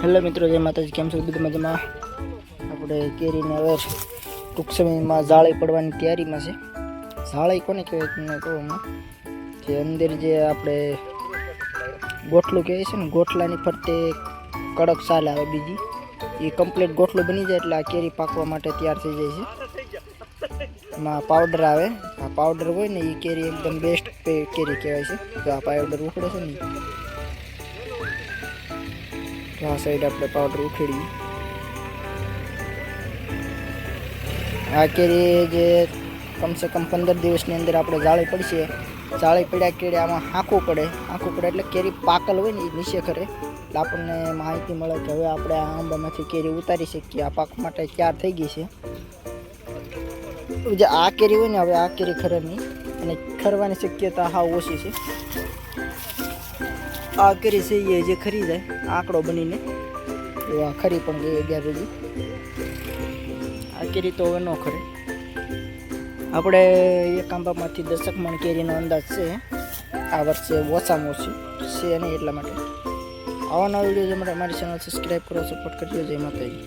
Hello મિત્રો, જય માતાજી. કેમ છો બધા મજામાં? આપણે કેરીને હવે ટૂંક સમયમાં જાળી પડવાની તૈયારીમાં છે. જાળી કોને કહેવાય તમને કહું હમણાં. જે અંદર જે આપણે ગોઠલું કહેવાય છે ને, ગોઠલાની ફરતે કડક સાલ આવે બીજી, એ કમ્પ્લીટ ગોઠલું બની જાય એટલે આ કેરી પાકવા માટે તૈયાર થઈ જાય છે. એમાં પાવડર આવે. આ પાવડર હોય ને એ કેરી એકદમ બેસ્ટ કેરી કહેવાય છે. તો આ પાવડર ઉખડે છે ને, તો આ સાઈડ આપણે પાવડર ઉખેડીએ. આ કેરી જે કમસે કમ 15 દિવસની અંદર આપણે જાળી પડશે. જાળી પડ્યા કેરી આમાં હાંકવું પડે એટલે કેરી પાકલ હોય ને એ નીચે કરે, એટલે આપણને માહિતી મળે કે હવે આપણે આ આંબામાંથી કેરી ઉતારી શકીએ, આ પાક માટે તૈયાર થઈ ગઈ છે. જે આ કેરી હોય ને, હવે આ કેરી ખરે નહીં અને ખરવાની શક્યતા હાવ ઓછી છે. આ કેરી છે એ જે ખરી જાય આંકડો બનીને, તો આ ખરી પણ ગઈ 11 સુધી. આ કેરી તો હવે ન ખરે. આપણે એક આંબામાંથી 10 મણ કેરીનો અંદાજ છે. આ વર્ષે ઓછામાં ઓછી છે નહીં, એટલા માટે આવા નવા વિડીયો માટે અમારી ચેનલ સબસ્ક્રાઈબ કરો, સપોર્ટ કરજો. જય માતાજી.